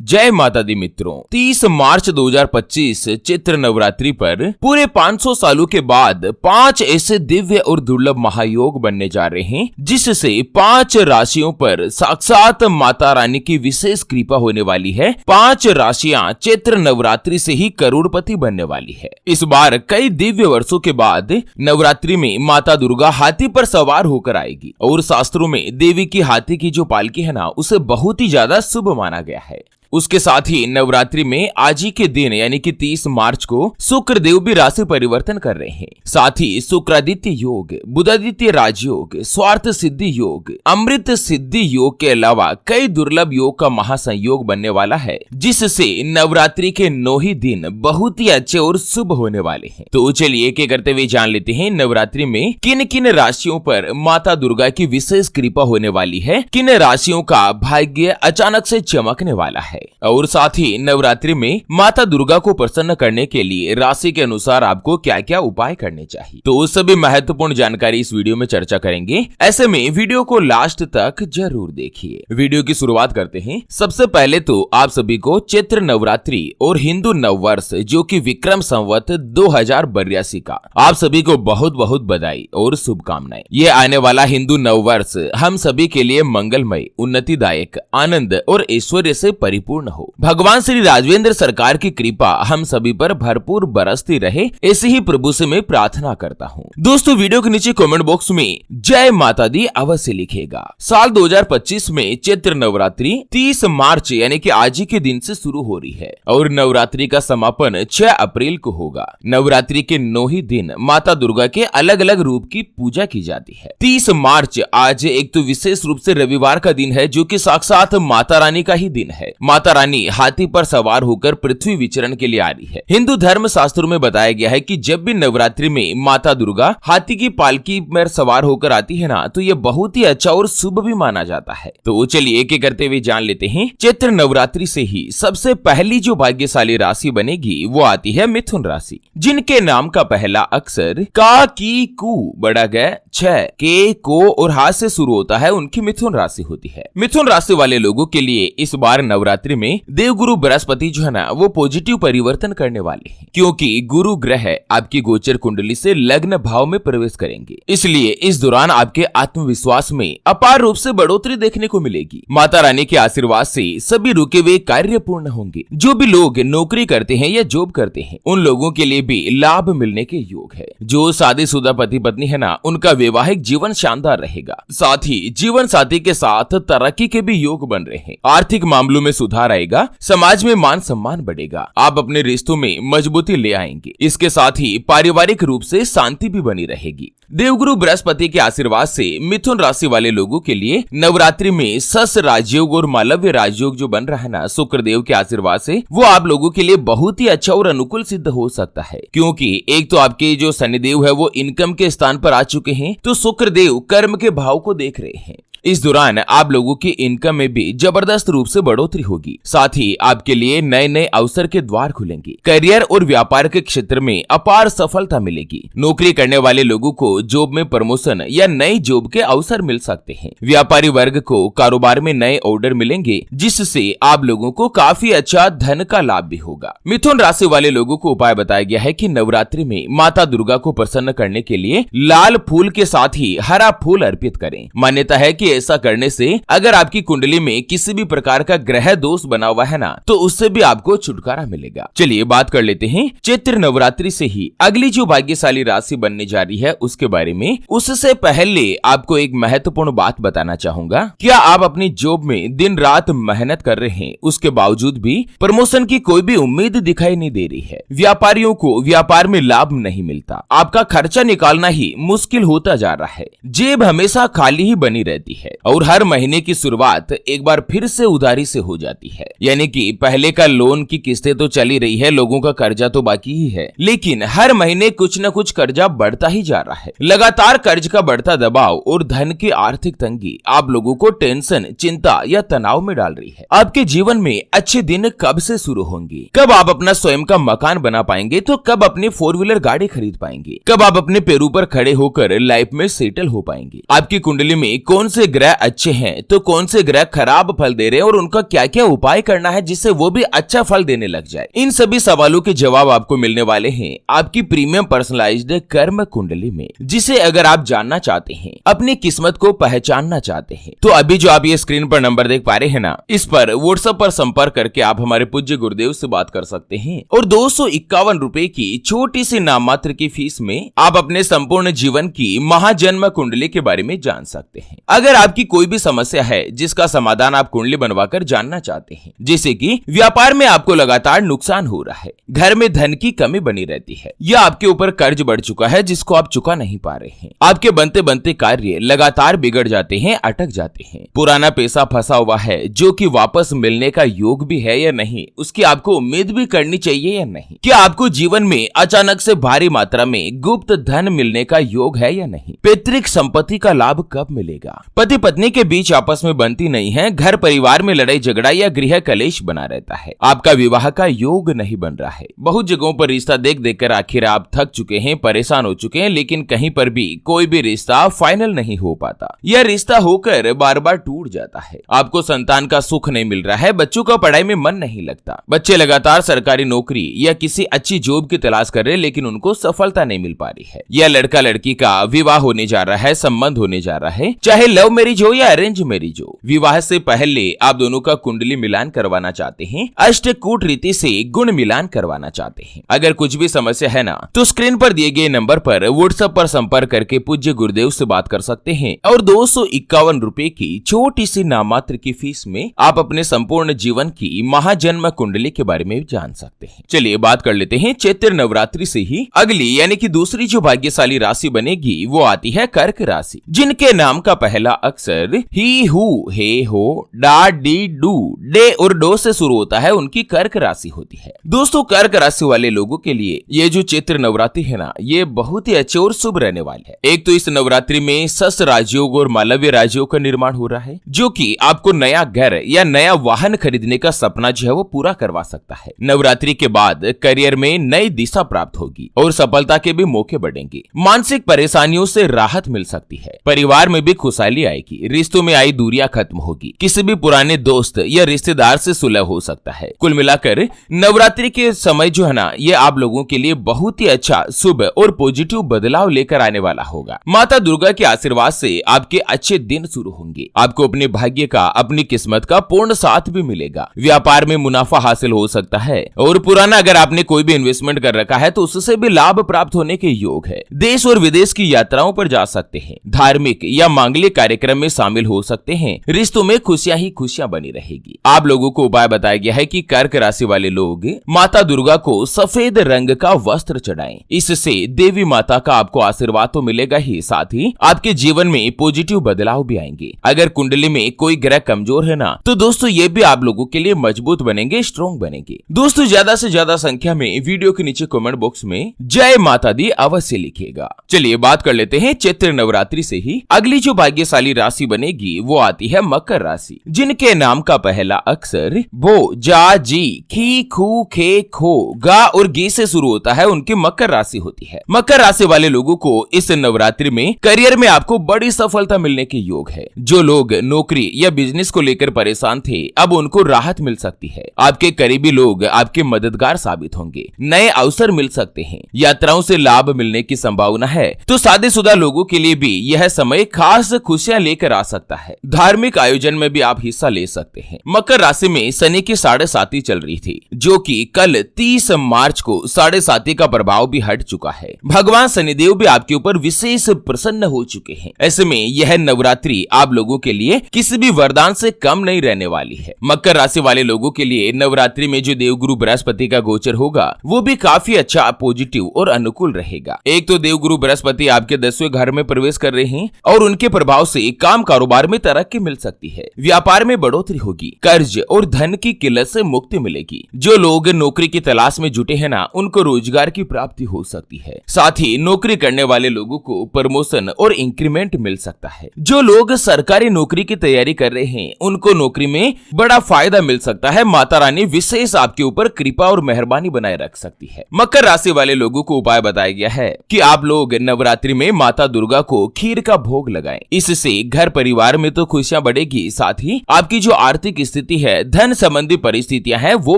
जय माता दी मित्रों, 30 मार्च 2025 चैत्र नवरात्रि पर पूरे 500 सालों के बाद 5 ऐसे दिव्य और दुर्लभ महायोग बनने जा रहे हैं, जिससे 5 राशियों पर साक्षात माता रानी की विशेष कृपा होने वाली है। 5 राशियां चैत्र नवरात्रि से ही करोड़पति बनने वाली है। इस बार कई दिव्य वर्षों के बाद नवरात्रि में माता दुर्गा हाथी पर सवार होकर आएगी और शास्त्रों में देवी की हाथी की जो पालकी है ना, उसे बहुत ही ज्यादा शुभ माना गया है। उसके साथ ही नवरात्रि में आज ही के दिन यानी कि 30 मार्च को शुक्र देव भी राशि परिवर्तन कर रहे हैं। साथ ही शुक्रादित्य योग, बुधादित्य राजयोग, स्वार्थ सिद्धि योग, अमृत सिद्धि योग के अलावा कई दुर्लभ योग का महासंयोग बनने वाला है, जिससे नवरात्रि के 9 ही दिन बहुत ही अच्छे और शुभ होने वाले हैं। तो चलिए एक एक करते हुए जान लेते हैं नवरात्रि में किन किन राशियों पर माता दुर्गा की विशेष कृपा होने वाली है, किन राशियों का भाग्य अचानक से चमकने वाला है। और साथ ही नवरात्रि में माता दुर्गा को प्रसन्न करने के लिए राशि के अनुसार आपको क्या क्या उपाय करने चाहिए, तो उस सभी महत्वपूर्ण जानकारी इस वीडियो में चर्चा करेंगे। ऐसे में वीडियो को लास्ट तक जरूर देखिए। वीडियो की शुरुआत करते हैं। सबसे पहले तो आप सभी को चैत्र नवरात्रि और हिंदू नववर्ष जो कि विक्रम संवत 2082 का आप सभी को बहुत बहुत बधाई और शुभकामनाएं। ये आने वाला हिंदू नववर्ष हम सभी के लिए मंगलमय, उन्नतिदायक, आनंद और ऐश्वर्य से परिपूर्ण हो। भगवान श्री राघवेंद्र सरकार की कृपा हम सभी पर भरपूर बरसती रहे, ऐसे ही प्रभु से मैं प्रार्थना करता हूँ। दोस्तों, वीडियो के नीचे कमेंट बॉक्स में जय माता दी अवश्य लिखेगा। साल 2025 में चैत्र नवरात्रि 30 मार्च यानी कि आज ही के दिन से शुरू हो रही है और नवरात्रि का समापन 6 अप्रैल को होगा। नवरात्रि के 9 ही दिन माता दुर्गा के अलग अलग रूप की पूजा की जाती है। 30 मार्च आज एक तो विशेष रूप से रविवार का दिन है, जो कि साक्षात माता रानी का ही दिन है। माता रानी हाथी पर सवार होकर पृथ्वी विचरण के लिए आ रही है। हिंदू धर्म शास्त्रों में बताया गया है कि जब भी नवरात्रि में माता दुर्गा हाथी की पालकी में सवार होकर आती है ना, तो यह बहुत ही अच्छा और शुभ भी माना जाता है। तो चलिए एक एक करते हुए जान लेते हैं। चैत्र नवरात्रि से ही सबसे पहली जो भाग्यशाली राशि बनेगी वो आती है मिथुन राशि, जिनके नाम का पहला अक्षर का, की, कु, बड़ा ग, छ, के, को और हा से शुरू होता है, उनकी मिथुन राशि होती है। मिथुन राशि वाले लोगों के लिए इस बार नवरात्रि में देवगुरु बृहस्पति जो है ना, वो पॉजिटिव परिवर्तन करने वाले हैं, क्योंकि गुरु ग्रह आपकी गोचर कुंडली से लग्न भाव में प्रवेश करेंगे। इसलिए इस दौरान आपके आत्मविश्वास में अपार रूप से बढ़ोतरी देखने को मिलेगी। माता रानी के आशीर्वाद से सभी रुके हुए कार्य पूर्ण होंगे। जो भी लोग नौकरी करते हैं या जॉब करते हैं, उन लोगों के लिए भी लाभ मिलने के योग है। जो शादीशुदा पति पत्नी है ना, उनका वैवाहिक जीवन शानदार रहेगा। साथ ही जीवन साथी के साथ तरक्की के भी योग बन रहे हैं। आर्थिक मामलों में सुधार आएगा, समाज में मान सम्मान बढ़ेगा, आप अपने रिश्तों में मजबूती ले आएंगे। इसके साथ ही पारिवारिक रूप से शांति भी बनी रहेगी। देवगुरु बृहस्पति के आशीर्वाद से मिथुन राशि वाले लोगों के लिए नवरात्रि में सस राजयोग और मालव्य राजयोग जो बन रहा है ना, शुक्रदेव के आशीर्वाद से वो आप लोगों के लिए बहुत ही अच्छा और अनुकूल सिद्ध हो सकता है। क्योंकि एक तो आपके जो शनिदेव है वो इनकम के स्थान पर आ चुके हैं, तो शुक्रदेव कर्म के भाव को देख रहे हैं। इस दौरान आप लोगों की इनकम में भी जबरदस्त रूप से बढ़ोतरी होगी। साथ ही आपके लिए नए नए अवसर के द्वार खुलेंगे। करियर और व्यापार के क्षेत्र में अपार सफलता मिलेगी। नौकरी करने वाले लोगों को जॉब में प्रमोशन या नई जॉब के अवसर मिल सकते हैं। व्यापारी वर्ग को कारोबार में नए ऑर्डर मिलेंगे, जिससे आप लोगों को काफी अच्छा धन का लाभ भी होगा। मिथुन राशि वाले लोगों को उपाय बताया गया है कि नवरात्रि में माता दुर्गा को प्रसन्न करने के लिए लाल फूल के साथ ही हरा फूल अर्पित करें। मान्यता है कि ऐसा करने से अगर आपकी कुंडली में किसी भी प्रकार का ग्रह दोष बना हुआ है ना, तो उससे भी आपको छुटकारा मिलेगा। चलिए बात कर लेते हैं चैत्र नवरात्रि से ही अगली जो भाग्यशाली राशि बनने जा रही है उसके बारे में। उससे पहले आपको एक महत्वपूर्ण बात बताना चाहूंगा। क्या आप अपनी जॉब में दिन रात मेहनत कर रहे हैं, उसके बावजूद भी प्रमोशन की कोई भी उम्मीद दिखाई नहीं दे रही है? व्यापारियों को व्यापार में लाभ नहीं मिलता, आपका खर्चा निकालना ही मुश्किल होता जा रहा है, जेब हमेशा खाली ही बनी रहती है और हर महीने की शुरुआत एक बार फिर से उधारी से हो जाती है। यानी कि पहले का लोन की किस्तें तो चली रही है, लोगों का कर्जा तो बाकी ही है, लेकिन हर महीने कुछ न कुछ कर्जा बढ़ता ही जा रहा है। लगातार कर्ज का बढ़ता दबाव और धन की आर्थिक तंगी आप लोगों को टेंशन, चिंता या तनाव में डाल रही है। आपके जीवन में अच्छे दिन कब से शुरू होंगे? कब आप अपना स्वयं का मकान बना पाएंगे? तो कब अपनी 4 व्हीलर गाड़ी खरीद पाएंगे? कब आप अपने पैरों पर खड़े होकर लाइफ में सेटल हो पाएंगे? आपकी कुंडली में कौन से से ग्रह अच्छे हैं तो कौन से ग्रह खराब फल दे रहे हैं और उनका क्या क्या उपाय करना है जिससे वो भी अच्छा फल देने लग जाए। इन सभी सवालों के जवाब आपको मिलने वाले हैं आपकी प्रीमियम पर्सनलाइज्ड कर्म कुंडली में, जिसे अगर आप जानना चाहते हैं, अपनी किस्मत को पहचानना चाहते हैं, तो अभी जो आप ये स्क्रीन पर नंबर देख पा रहे हैं ना, इस पर व्हाट्सएप पर संपर्क करके आप हमारे पूज्य गुरुदेव से बात कर सकते हैं और 251 रुपए की छोटी सी नाम मात्र की फीस में आप अपने संपूर्ण जीवन की महाजन्म कुंडली के बारे में जान सकते हैं। अगर आपकी कोई भी समस्या है जिसका समाधान आप कुंडली बनवाकर जानना चाहते हैं, जैसे कि व्यापार में आपको लगातार नुकसान हो रहा है, घर में धन की कमी बनी रहती है, या आपके ऊपर कर्ज बढ़ चुका है जिसको आप चुका नहीं पा रहे हैं, आपके बनते बनते कार्य लगातार बिगड़ जाते हैं, अटक जाते हैं, पुराना पैसा फंसा हुआ है जो कि वापस मिलने का योग भी है या नहीं, उसकी आपको उम्मीद भी करनी चाहिए या नहीं, क्या आपको जीवन में अचानक से भारी मात्रा में गुप्त धन मिलने का योग है या नहीं, पैतृक संपत्ति का लाभ कब मिलेगा, पति पत्नी के बीच आपस में बनती नहीं है, घर परिवार में लड़ाई झगड़ा या गृह कलेश बना रहता है, आपका विवाह का योग नहीं बन रहा है, बहुत जगहों पर रिश्ता देख देख कर आखिर आप थक चुके हैं, परेशान हो चुके हैं, लेकिन कहीं पर भी कोई भी रिश्ता फाइनल नहीं हो पाता, यह रिश्ता होकर बार बार टूट जाता है, आपको संतान का सुख नहीं मिल रहा है, बच्चों का पढ़ाई में मन नहीं लगता, बच्चे लगातार सरकारी नौकरी या किसी अच्छी जॉब की तलाश कर रहे लेकिन उनको सफलता नहीं मिल पा रही है, या लड़का लड़की का विवाह होने जा रहा है, संबंध होने जा रहा है, चाहे लव मैरिज हो या अरेंज मैरिज हो, विवाह से पहले आप दोनों का कुंडली मिलान करवाना चाहते हैं, अष्टकूट रीति से गुण मिलान करवाना चाहते हैं। अगर कुछ भी समस्या है ना, तो स्क्रीन पर दिए गए नंबर पर व्हाट्सएप पर संपर्क करके पूज्य गुरुदेव से बात कर सकते हैं और 251 रुपए की छोटी सी नाममात्र की फीस में आप अपने संपूर्ण जीवन की महाजन्म कुंडली के बारे में जान सकते हैं। चलिए बात कर लेते हैं चैत्र नवरात्रि से ही अगली यानी कि दूसरी जो भाग्यशाली राशि बनेगी वो आती है कर्क राशि, जिनके नाम का पहला अक्षर ही, हु, हे, हो, डा, डी, डू, डे और डो से शुरू होता है, उनकी कर्क राशि होती है। दोस्तों कर्क राशि वाले लोगों के लिए ये जो चैत्र नवरात्रि है ना, ये बहुत ही अच्छे और शुभ रहने वाली है। एक तो इस नवरात्रि में सस राजयोग और मालव्य राजयोग का निर्माण हो रहा है, जो कि आपको नया घर या नया वाहन खरीदने का सपना जो है वो पूरा करवा सकता है। नवरात्रि के बाद करियर में नई दिशा प्राप्त होगी और सफलता के भी मौके बढ़ेंगे, मानसिक परेशानियों से राहत मिल सकती है, परिवार में भी खुशहाली आएगी, रिश्तों में आई दूरियां खत्म होगी, किसी भी पुराने दोस्त या रिश्तेदार से सुलह हो सकता है। कुल मिलाकर नवरात्रि के समय जो है ना, ये आप लोगों के लिए बहुत ही अच्छा, शुभ और पॉजिटिव बदलाव लेकर आने वाला होगा। माता दुर्गा के आशीर्वाद से आपके अच्छे दिन शुरू होंगे, आपको अपने भाग्य का, अपनी किस्मत का पूर्ण साथ भी मिलेगा, व्यापार में मुनाफा हासिल हो सकता है और पुराना अगर आपने कोई भी इन्वेस्टमेंट कर रखा है तो उससे भी लाभ प्राप्त होने के योग है। देश और विदेश की यात्राओं पर जा सकते हैं, धार्मिक या मांगलिक कार्यक्रम में शामिल हो सकते हैं, रिश्तों में खुशियां ही खुशियां बनी रहेगी। आप लोगों को उपाय बताया गया है कि कर्क राशि वाले लोग माता दुर्गा को सफेद रंग का वस्त्र चढ़ाएं, इससे देवी माता का आपको आशीर्वाद तो मिलेगा ही, साथ ही आपके जीवन में पॉजिटिव बदलाव भी आएंगे। अगर कुंडली में कोई ग्रह कमजोर है ना, तो दोस्तों ये भी आप लोगों के लिए मजबूत बनेंगे, स्ट्रॉन्ग बनेंगे। दोस्तों ज्यादा से ज्यादा संख्या में वीडियो के नीचे कमेंट बॉक्स में जय माता दी अवश्य लिखिएगा। चलिए बात कर लेते हैं चैत्र नवरात्रि से ही अगली जो भाग्यशाली राशि बनेगी वो आती है मकर राशि, जिनके नाम का पहला अक्षर बो, जा, जी, खी, खू, खे, खो, गा और गे से शुरू होता है, उनकी मकर राशि होती है। मकर राशि वाले लोगों को इस नवरात्रि में करियर में आपको बड़ी सफलता मिलने के योग है। जो लोग नौकरी या बिजनेस को लेकर परेशान थे, अब उनको राहत मिल सकती है। आपके करीबी लोग आपके मददगार साबित होंगे, नए अवसर मिल सकते हैं, यात्राओं से लाभ मिलने की संभावना है। तो शादीशुदा लोगों के लिए भी यह समय खास खुशियां लेकर आ सकता है। धार्मिक आयोजन में भी आप हिस्सा ले सकते हैं। मकर राशि में शनि की 7.5 चल रही थी, जो कि कल 30 मार्च को 7.5 का प्रभाव भी हट चुका है। भगवान शनिदेव भी आपके ऊपर विशेष प्रसन्न हो चुके हैं। ऐसे में यह नवरात्रि आप लोगों के लिए किसी भी वरदान से कम नहीं रहने वाली है। मकर राशि वाले लोगों के लिए नवरात्रि में जो देवगुरु बृहस्पति का गोचर होगा वो भी काफी अच्छा, पॉजिटिव और अनुकूल रहेगा। एक तो देवगुरु बृहस्पति आपके 10वें घर में प्रवेश कर रहे हैं और उनके प्रभाव से काम कारोबार में तरक्की मिल सकती है, व्यापार में बढ़ोतरी होगी, कर्ज और धन की किल्लत से मुक्ति मिलेगी। जो लोग नौकरी की तलाश में जुटे हैं ना, उनको रोजगार की प्राप्ति हो सकती है। साथ ही नौकरी करने वाले लोगों को प्रमोशन और इंक्रीमेंट मिल सकता है। जो लोग सरकारी नौकरी की तैयारी कर रहे हैं, उनको नौकरी में बड़ा फायदा मिल सकता है। माता रानी विशेष आपके ऊपर कृपा और मेहरबानी बनाए रख सकती है। मकर राशि वाले लोगों को उपाय बताया गया है कि आप लोग नवरात्रि में माता दुर्गा को खीर का भोग लगाएं, इससे जिससे घर परिवार में तो खुशियां बढ़ेगी, साथ ही आपकी जो आर्थिक स्थिति है, धन संबंधी परिस्थितियां हैं, वो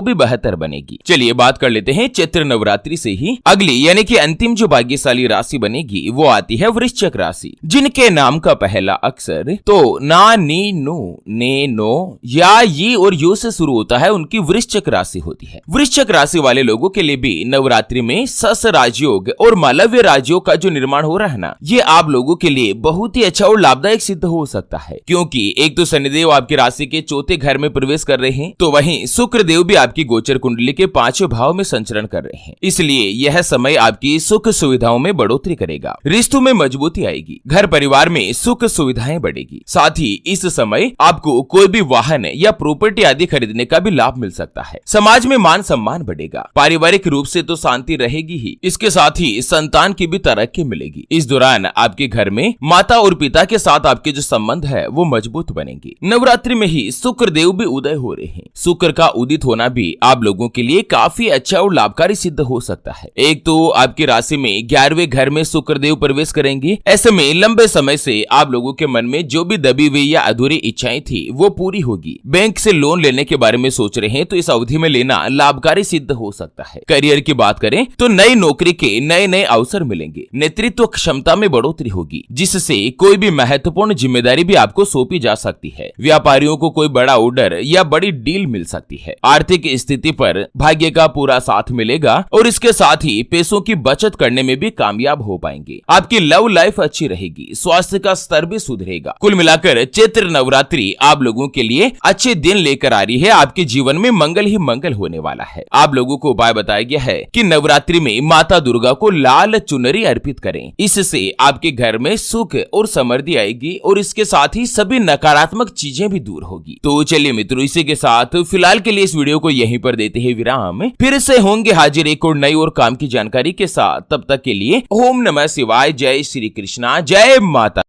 भी बेहतर बनेगी। चलिए बात कर लेते हैं चैत्र नवरात्रि से ही अगली यानी कि अंतिम जो भाग्यशाली राशि बनेगी वो आती है वृश्चिक राशि, जिनके नाम का पहला अक्षर तो ना, नी, नु, ने, नो या ये और यो से शुरू होता है, उनकी वृश्चिक राशि होती है। वृश्चिक राशि वाले लोगों के लिए भी नवरात्रि में सस राजयोग और मालव्य राजयोग का जो निर्माण हो रहा है ना, ये आप लोगों के लिए बहुत ही अच्छा और लाभदायक सिद्ध हो सकता है, क्योंकि एक तो शनिदेव आपकी राशि के चौथे घर में प्रवेश कर रहे हैं, तो वहीं शुक्र देव भी आपकी गोचर कुंडली के 5वें भाव में संचरण कर रहे हैं। इसलिए यह समय आपकी सुख सुविधाओं में बढ़ोतरी करेगा, रिश्तों में मजबूती आएगी, घर परिवार में सुख सुविधाएं बढ़ेगी। साथ ही इस समय आपको कोई भी वाहन या प्रॉपर्टी आदि खरीदने का भी लाभ मिल सकता है। समाज में मान सम्मान बढ़ेगा, पारिवारिक रूप से तो शांति रहेगी ही, इसके साथ ही संतान की भी तरक्की मिलेगी। इस दौरान आपके घर में माता और पिता के साथ आपके जो संबंध है वो मजबूत बनेंगे। नवरात्रि में ही शुक्र देव भी उदय हो रहे हैं। शुक्र का उदित होना भी आप लोगों के लिए काफी अच्छा और लाभकारी सिद्ध हो सकता है। एक तो आपकी राशि में 11वें घर में शुक्र देव प्रवेश करेंगे। ऐसे में लंबे समय से आप लोगों के मन में जो भी दबी हुई या अधूरी इच्छाएं थी वो पूरी होगी। बैंक से लोन लेने के बारे में सोच रहे हैं तो इस अवधि में लेना लाभकारी सिद्ध हो सकता है। करियर की बात करें तो नई नौकरी के नए नए अवसर मिलेंगे। नेतृत्व क्षमता में बढ़ोतरी होगी, जिससे कोई भी महत्वपूर्ण जिम्मेदारी भी आपको सौंपी जा सकती है। व्यापारियों को कोई बड़ा ऑर्डर या बड़ी डील मिल सकती है। आर्थिक स्थिति पर भाग्य का पूरा साथ मिलेगा और इसके साथ ही पैसों की बचत करने में भी कामयाब हो पाएंगे। आपकी लव लाइफ अच्छी रहेगी, स्वास्थ्य का स्तर भी सुधरेगा। कुल मिलाकर चैत्र नवरात्रि आप लोगों के लिए अच्छे दिन लेकर आ रही है। आपके जीवन में मंगल ही मंगल होने वाला है। आप लोगों को उपाय बताया गया है कि नवरात्रि में माता दुर्गा को लाल चुनरी अर्पित करें। इससे आपके घर में सुख और समृद्धि आएगी और इसके साथ ही सभी नकारात्मक चीजें भी दूर होगी। तो चलिए मित्रों, इसी के साथ फिलहाल के लिए इस वीडियो को यहीं पर देते हैं विराम। फिर से होंगे हाजिर एक और नई और काम की जानकारी के साथ। तब तक के लिए ओम नमः शिवाय, जय श्री कृष्णा, जय माता।